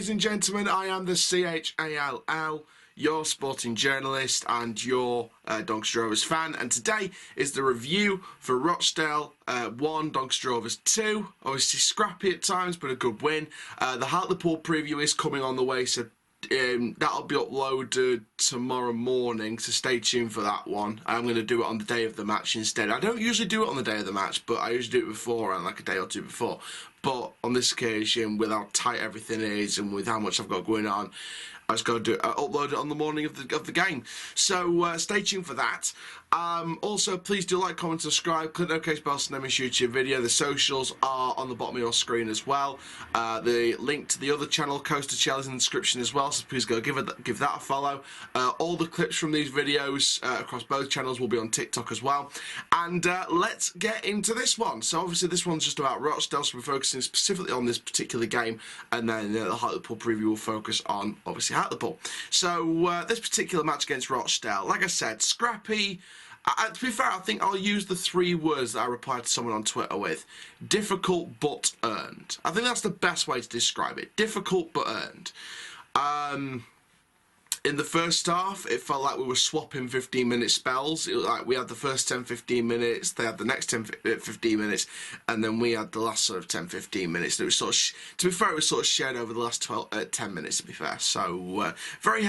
ladies and gentlemen, I am the CHALL, your sporting journalist and your Doncaster Rovers fan, and today is the review for Rochdale 1, Doncaster Rovers 2. Obviously scrappy at times, but a good win. The Hartlepool preview is coming on the way, so that'll be uploaded tomorrow morning, so stay tuned for that one. I'm going to do it on the day of the match instead. I don't usually do it on the day of the match, but I usually do it before, and like a day or two before. But on this occasion, with how tight everything is and with how much I've got going on, I just got to upload it on the morning of the game. So stay tuned for that. Also, please do like, comment, subscribe, click the notification bell to never miss YouTube video. The socials are on the bottom of your screen as well. The link to the other channel, Coaster Chell, is in the description as well, so please go give that a follow. All the clips from these videos across both channels will be on TikTok as well. And let's get into this one. So obviously this one's just about Rochdale, so we're focusing specifically on this particular game, and then the Hartlepool preview will focus on, obviously, Hartlepool. So this particular match against Rochdale, like I said, scrappy. To be fair, I think I'll use the 3 words that I replied to someone on Twitter with. Difficult but earned. I think that's the best way to describe it. Difficult but earned. In the first half, it felt like we were swapping 15-minute spells. It was like we had the first 10-15 minutes, they had the next 10-15 minutes, and then we had the last sort of 10-15 minutes. And it was sort of, to be fair, it was sort of shared over the last 10 minutes, to be fair. So very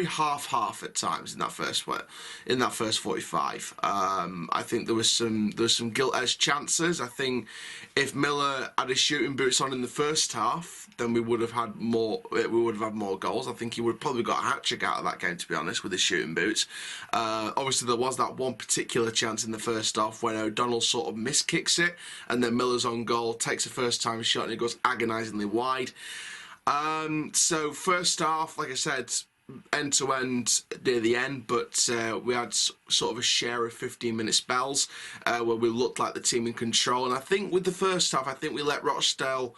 half-half at times in that first 45. I think there was some gilt-edged chances. I think if Miller had his shooting boots on in the first half, then we would have had more. We would have had more goals. I think he would have probably got a hat-trick out of that game, to be honest, with his shooting boots. Obviously, there was that one particular chance in the first half when O'Donnell sort of miskicks it, and then Miller's on goal, takes a first-time shot, and it goes agonisingly wide. So first half, like I said, end-to-end near the end, but we had sort of a share of 15-minute spells where we looked like the team in control. And I think with the first half, I think we let Rochdale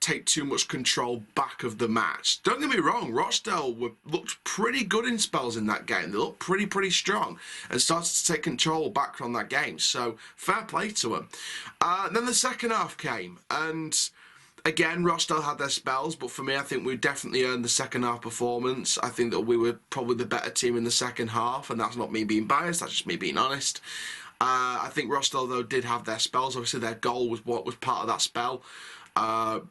take too much control back of the match. Don't get me wrong, Rochdale looked pretty good in spells in that game. They looked pretty strong and started to take control back from that game. So fair play to them. Then the second half came, and again, Rochdale had their spells, but for me, I think we definitely earned the second half performance. I think that we were probably the better team in the second half, and that's not me being biased, that's just me being honest. I think Rochdale, though, did have their spells. Obviously, their goal was what was part of that spell.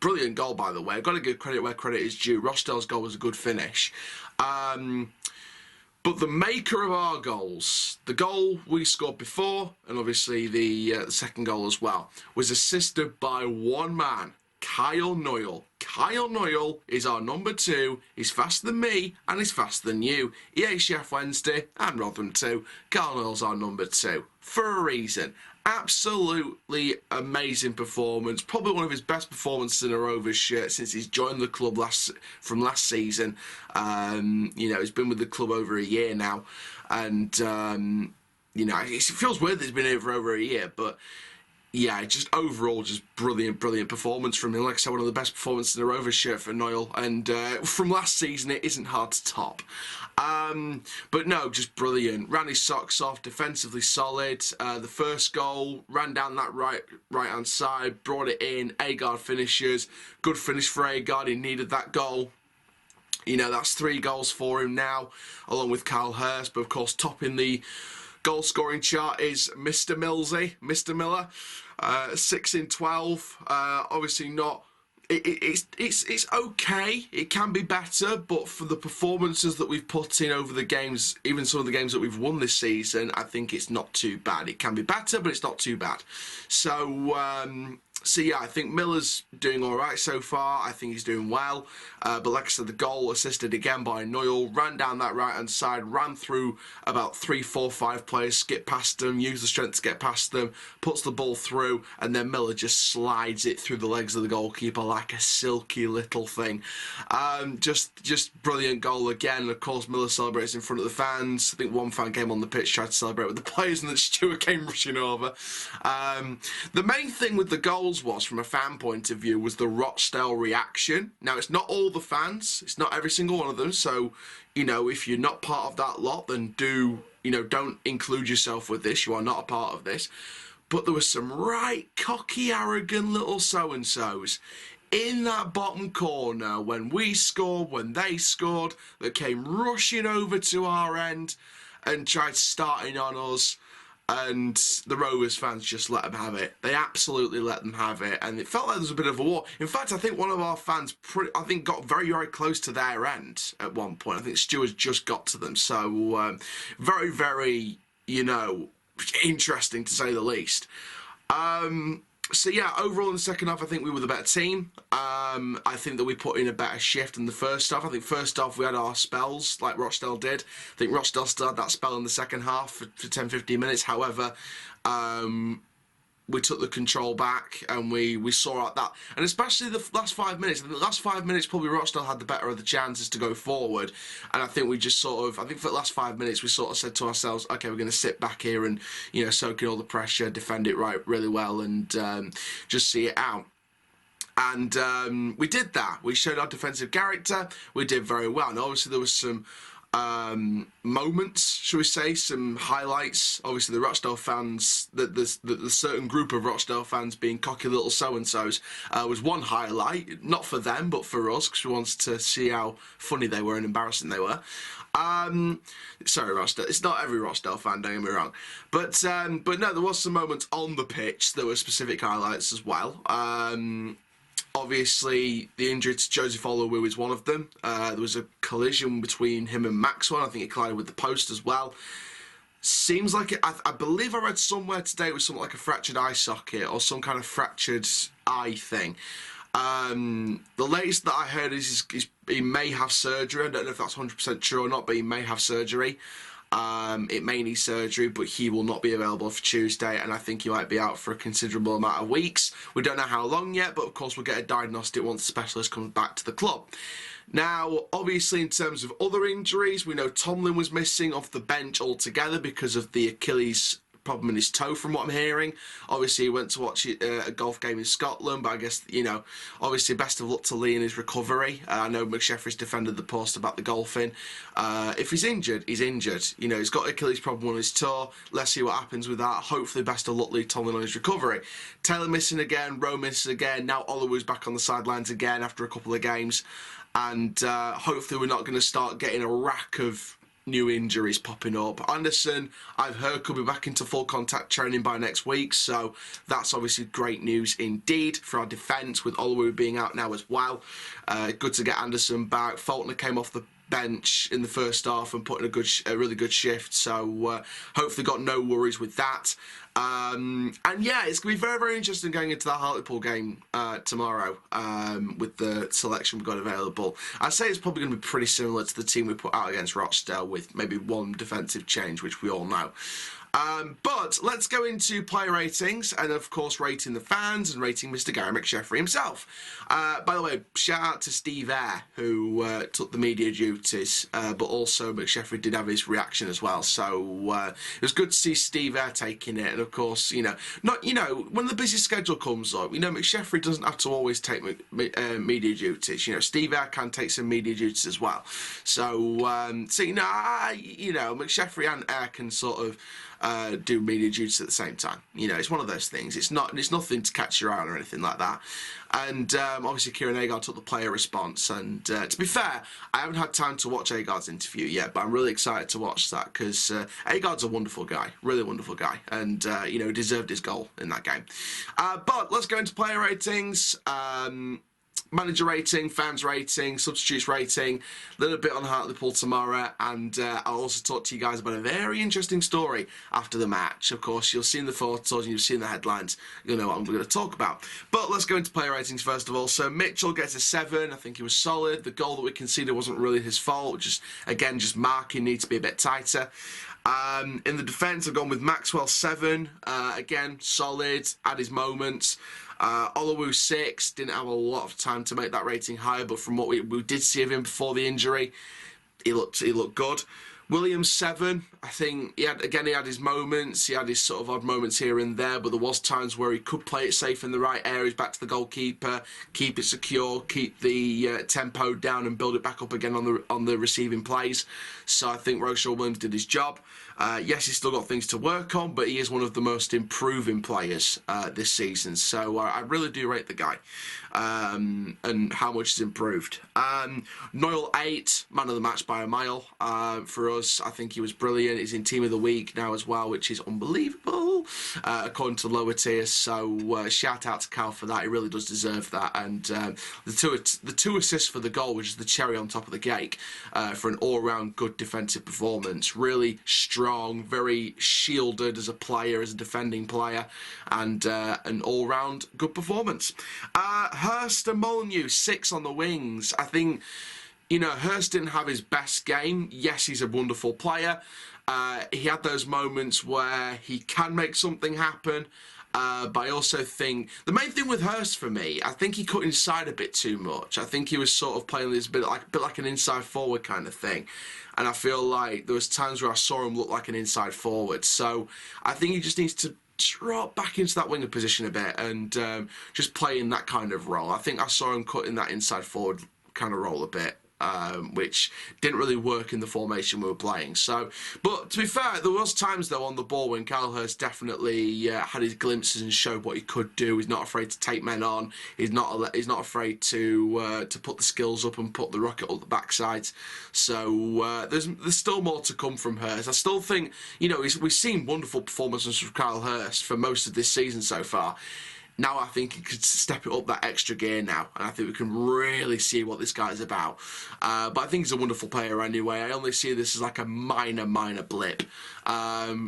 Brilliant goal, by the way. I've got to give credit where credit is due. Rochdale's goal was a good finish. But the maker of our goals, the goal we scored before, and obviously the second goal as well, was assisted by one man, Kyle Noyle. Kyle Noyle is our number 2. He's faster than me and he's faster than you. He ate Chef Wednesday and Rotherham too. Kyle Noyle's our number 2 for a reason. Absolutely amazing performance. Probably one of his best performances in a Rovers shirt since he's joined the club from last season. You know, he's been with the club over a year now, and you know, it feels weird that he's been here for over a year, but yeah, just overall, just brilliant performance from him. Like I said, one of the best performances in a Rovers shirt for Noyle, and from last season, it isn't hard to top. But no, just brilliant. Ran his socks off, defensively solid. The first goal, ran down that right-hand side, brought it in. Agard finishes. Good finish for Agard. He needed that goal. You know, that's 3 goals for him now, along with Carl Hurst. But of course, topping the goal scoring chart is Mr. Millsy, Mr. Miller, 6 in 12. Obviously not. It's okay. It can be better, but for the performances that we've put in over the games, even some of the games that we've won this season, I think it's not too bad. It can be better, but it's not too bad. So yeah, I think Miller's doing all right so far. I think he's doing well. But like I said, the goal assisted again by Noyle. Ran down that right-hand side, ran through about 3, 4, 5 players, skipped past them, used the strength to get past them, puts the ball through, and then Miller just slides it through the legs of the goalkeeper like a silky little thing. Just brilliant goal again. Of course, Miller celebrates in front of the fans. I think one fan came on the pitch, tried to celebrate with the players, and then Stewart came rushing over. The main thing with the goals was, from a fan point of view, was the Rochdale reaction. Now, it's not all the fans, it's not every single one of them, so, you know, if you're not part of that lot, then don't include yourself with this. You are not a part of this. But there was some right cocky, arrogant little so-and-sos in that bottom corner when we scored, when they scored, that came rushing over to our end and tried starting on us. And the Rovers fans just let them have it. They absolutely let them have it, and it felt like there was a bit of a war. In fact, I think one of our fans, got very, very close to their end at one point. I think Stewart's just got to them. So very, very, interesting to say the least. So yeah, overall in the second half, I think we were the better team. I think that we put in a better shift in the first half. I think first half we had our spells, like Rochdale did. I think Rochdale still had that spell in the second half for 10-15 minutes. However, we took the control back and we saw out that, and especially the last 5 minutes. I think the last 5 minutes probably Rochdale had the better of the chances to go forward, and I think we just I think for the last 5 minutes we sort of said to ourselves, okay, we're going to sit back here and soak in all the pressure, defend it really well, and just see it out. And we did that. We showed our defensive character. We did very well, and obviously there was some moments, shall we say, some highlights. Obviously the Rochdale fans, the certain group of Rochdale fans being cocky little so-and-sos was one highlight, not for them but for us, because we wanted to see how funny they were and embarrassing they were. Sorry Rochdale, it's not every Rochdale fan, don't get me wrong, but no, there was some moments on the pitch that were specific highlights as well. Obviously, the injury to Joseph Olowu is one of them. There was a collision between him and Maxwell. I think he collided with the post as well. Seems like it, I believe I read somewhere today it was something like a fractured eye socket or some kind of fractured eye thing. The latest that I heard is he may have surgery. I don't know if that's 100% true or not, but he may have surgery. It may need surgery, but he will not be available for Tuesday, and I think he might be out for a considerable amount of weeks. We don't know how long yet, but of course we'll get a diagnostic once the specialist comes back to the club. Now, obviously, in terms of other injuries, we know Tomlin was missing off the bench altogether because of the Achilles problem in his toe, from what I'm hearing. Obviously, he went to watch a golf game in Scotland, but I guess, obviously, best of luck to Lee in his recovery. I know McSheffrey's defended the post about the golfing. If he's injured, he's injured. He's got Achilles problem on his toe. Let's see what happens with that. Hopefully, best of luck, Lee Tomlin, on his recovery. Taylor missing again, Rowe missing again. Now Oluwu's back on the sidelines again after a couple of games. And hopefully, we're not going to start getting a rack of new injuries popping up. Anderson, I've heard, could be back into full contact training by next week, so that's obviously great news indeed for our defence, with Olowu being out now as well. Good to get Anderson back. Faulkner came off the bench in the first half and put in a really good shift, so hopefully got no worries with that. And yeah, it's going to be very, very interesting going into that Hartlepool game tomorrow with the selection we've got available. I'd say it's probably going to be pretty similar to the team we put out against Rochdale, with maybe one defensive change, which we all know. But let's go into player ratings and, of course, rating the fans and rating Mr. Gary McSheffrey himself. By the way, shout out to Steve Eyre, who took the media duties, but also McSheffrey did have his reaction as well. So it was good to see Steve Eyre taking it. And, of course, when the busy schedule comes up, McSheffrey doesn't have to always take media duties. Steve Eyre can take some media duties as well. So, McSheffrey and Eyre can sort of do media duties at the same time. It's one of those things. It's nothing to catch your eye on or anything like that. And obviously Kieran Agard took the player response, and to be fair, I haven't had time to watch Agard's interview yet, but I'm really excited to watch that, because Agard's a wonderful guy, really wonderful guy, and he deserved his goal in that game. But let's go into player ratings. Manager rating, fans rating, substitutes rating, a little bit on Hartlepool tomorrow, and I'll also talk to you guys about a very interesting story after the match. Of course, you'll see in the photos and you've seen the headlines, you'll know what I'm going to talk about. But let's go into player ratings first of all. So Mitchell gets a 7. I think he was solid. The goal that we conceded wasn't really his fault. Just marking needs to be a bit tighter. In the defence, I've gone with Maxwell 7. Again, solid, had his moments. Olowu 6, didn't have a lot of time to make that rating higher, but from what we did see of him before the injury, he looked good. Williams 7, I think he had his moments, he had his sort of odd moments here and there, but there was times where he could play it safe in the right areas, back to the goalkeeper, keep it secure, keep the tempo down and build it back up again on the receiving plays. So I think Rochelle Williams did his job. Yes, he's still got things to work on, but he is one of the most improving players this season. So I really do rate the guy. and how much has improved. Noel 8, man of the match by a mile for us. I think he was brilliant. He's in Team of the Week now as well, which is unbelievable according to lower tiers. So shout out to Cal for that. He really does deserve that. And the two assists for the goal, which is the cherry on top of the cake for an all-round good defensive performance. Really strong, very shielded as a player, as a defending player, and an all-round good performance. Hurst and Molyneux, 6 on the wings. I think, you know, Hurst didn't have his best game. Yes, he's a wonderful player. He had those moments where he can make something happen. But I also think the main thing with Hurst for me, I think he cut inside a bit too much. I think he was sort of playing this bit like an inside forward kind of thing. And I feel like there was times where I saw him look like an inside forward. So I think he just needs to drop back into that winger position a bit and just play in that kind of role. I think I saw him cut in that inside forward kind of role a bit. Which didn't really work in the formation we were playing. So, but to be fair, there was times though on the ball when Kyle Hurst definitely had his glimpses and showed what he could do. He's not afraid to take men on. He's not afraid to put the skills up and put the rocket up the backside. So there's still more to come from Hurst. I still think, you know, we've seen wonderful performances from Kyle Hurst for most of this season so far. Now I think he could step it up that extra gear now, and I think we can really see what this guy's about. But I think he's a wonderful player anyway. I only see this as like a minor blip.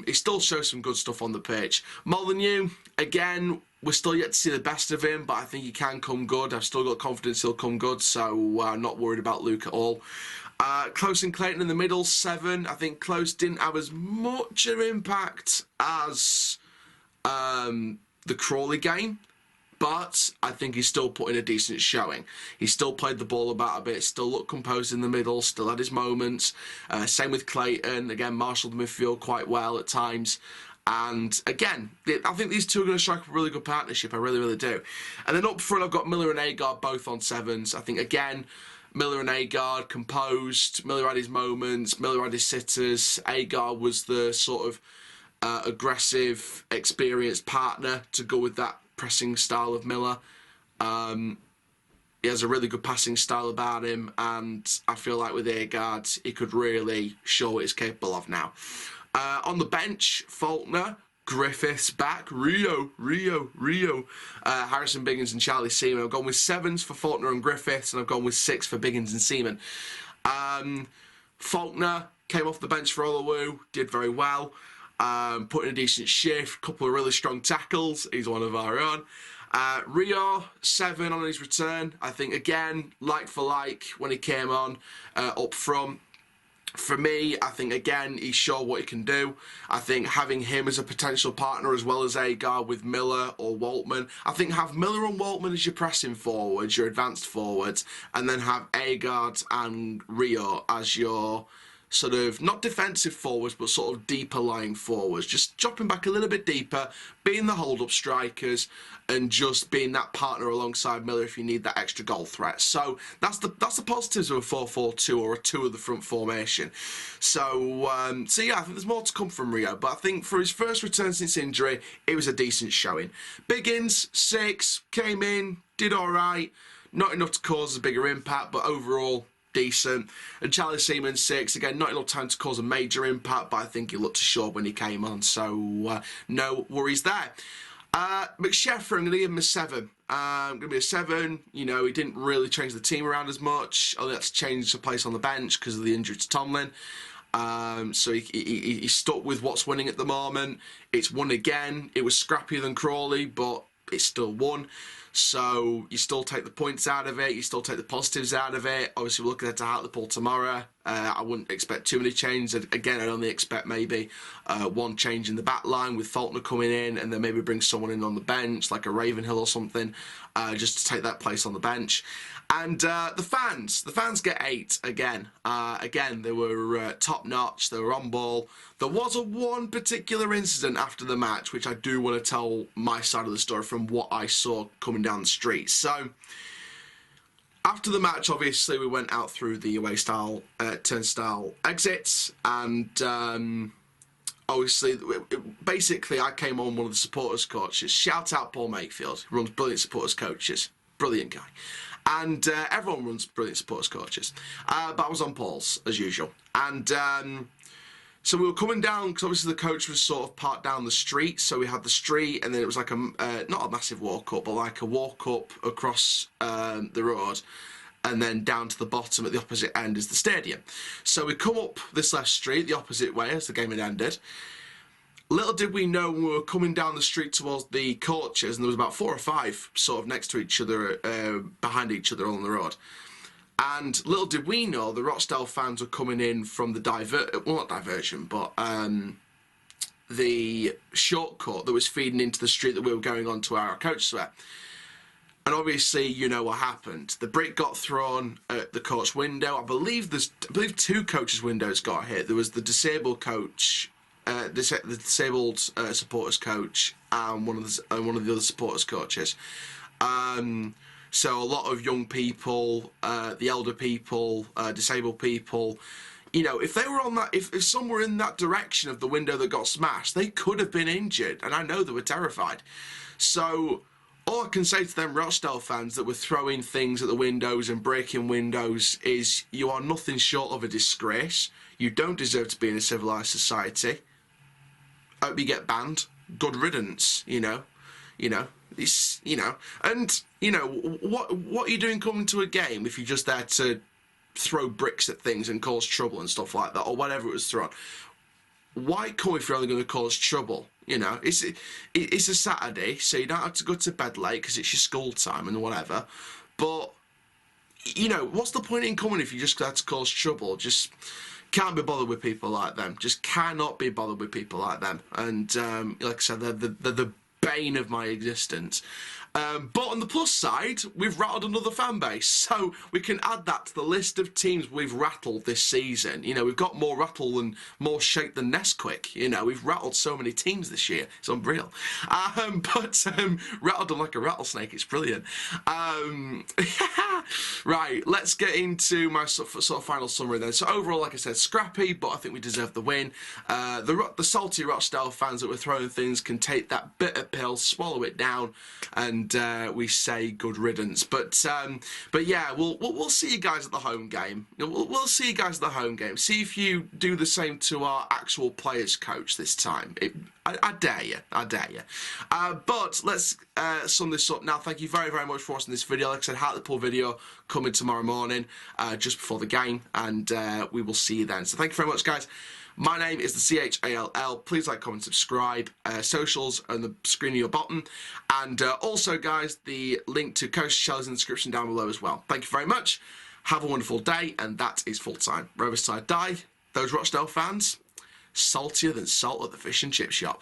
He still shows some good stuff on the pitch. Molyneux, again, we're still yet to see the best of him, but I think he can come good. I've still got confidence he'll come good, so I'm not worried about Luke at all. Close and Clayton in the middle, 7. I think Close didn't have as much of an impact as the Crawley game, but I think he's still put in a decent showing. He still played the ball about a bit, still looked composed in the middle, still had his moments. Same with Clayton, again, marshalled the midfield quite well at times. And again, I think these two are going to strike a really good partnership. I really do. And then up front, I've got Miller and Agard both on 7s. I think, again, Miller and Agard composed. Miller had his moments. Miller had his sitters. Agard was the sort of aggressive, experienced partner to go with that pressing style of Miller. He has a really good passing style about him, and I feel like with Agard, he could really show what he's capable of now. On the bench, Faulkner, Griffiths back, Rio, Harrison Biggins and Charlie Seaman. I've gone with 7s for Faulkner and Griffiths, and I've gone with 6 for Biggins and Seaman. Faulkner came off the bench for Olowu, did very well. Put in a decent shift, couple of really strong tackles. He's one of our own. Rio, 7 on his return. I think, again, like for like when he came on up front. For me, I think, again, he showed what he can do. I think having him as a potential partner as well as Agard with Miller or Waltman. I think have Miller and Waltman as your pressing forwards, your advanced forwards, and then have Agard and Rio as your sort of, not defensive forwards, but sort of deeper lying forwards. Just dropping back a little bit deeper, being the hold-up strikers, and just being that partner alongside Miller if you need that extra goal threat. So that's the positives of a 4-4-2 or a 2 of the front formation. So yeah, I think there's more to come from Rio, but I think for his first return since injury, it was a decent showing. Biggins, 6, came in, did all right. Not enough to cause a bigger impact, but overall, decent. And Charlie Seaman, 6, again, not enough time to cause a major impact, but I think he looked assured when he came on, so no worries there. McSheffrey, I'm going to give him a 7. Going to be a 7. You know, he didn't really change the team around as much. Only had to change the place on the bench because of the injury to Tomlin. So he stuck with what's winning at the moment. It's won again. It was scrappier than Crawley, but it's still won. So you still take the points out of it, you still take the positives out of it. Obviously, we're looking at Hartlepool tomorrow. I wouldn't expect too many changes. Again, I'd only expect maybe one change in the back line with Faulkner coming in, and then maybe bring someone in on the bench, like a Ravenhill or something, just to take that place on the bench. And the fans get 8 again. Again, they were top notch. They were on ball. There was one particular incident after the match, which I do want to tell my side of the story from what I saw coming down the street. So after the match, obviously, we went out through the away style turnstile exits, and obviously, basically, I came on one of the supporters coaches. Shout out Paul Makefield, who runs brilliant supporters coaches. brilliant guy. And everyone runs brilliant supporters coaches. But I was on Paul's, as usual. And so we were coming down, because obviously the coach was sort of parked down the street. So we had the street, and then it was like not a massive walk up, but like a walk up across the road. And then down to the bottom at the opposite end is the stadium. So we come up this left street, the opposite way, as the game had ended. Little did we know when we were coming down the street towards the coaches, and there was about 4 or 5 sort of next to each other, behind each other on the road. And little did we know the Rochdale fans were coming in from the not diversion, but the shortcut that was feeding into the street that we were going on to our coaches were. And obviously, you know what happened. The brick got thrown at the coach window. I believe 2 coaches' windows got hit. There was the disabled coach, the disabled supporters coach, and one of the other supporters coaches. So a lot of young people, the elder people, disabled people. You know, if they were on that, if some were in that direction of the window that got smashed, they could have been injured, and I know they were terrified. So all I can say to them Rochdale fans that were throwing things at the windows and breaking windows is you are nothing short of a disgrace. You don't deserve to be in a civilised society. I hope you get banned. Good riddance, you know. It's, and, what are you doing coming to a game if you're just there to throw bricks at things and cause trouble and stuff like that, or whatever it was thrown? Why come if you're only going to cause trouble? It's a Saturday, so you don't have to go to bed late because it's your school time and whatever. But, what's the point in coming if you just have to cause trouble? Just can't be bothered with people like them. Just cannot be bothered with people like them. And, like I said, they're the bane of my existence. But on the plus side, we've rattled another fan base, so we can add that to the list of teams we've rattled this season. We've got more rattle and more shake than Nesquik. We've rattled so many teams this year. It's unreal. But rattled them like a rattlesnake. It's brilliant. Right, let's get into my sort of final summary then. So overall, like I said, scrappy, but I think we deserve the win. The salty Rochdale fans that were throwing things can take that bitter pill, swallow it down, and we say good riddance. But yeah, we'll see you guys at the home game. We'll see you guys at the home game. See if you do the same to our actual players coach this time. I dare you. But let's sum this up now. Thank you very, very much for watching this video. Like I said, Hartlepool video coming tomorrow morning, just before the game, and we will see you then. So thank you very much, guys. My name is the CHALL. Please like, comment, subscribe. Socials are on the screen of your bottom. And also, guys, the link to Coach Shell is in the description down below as well. Thank you very much. Have a wonderful day. And that is full time. Rovers side die. Those Rochdale fans, saltier than salt at the fish and chip shop.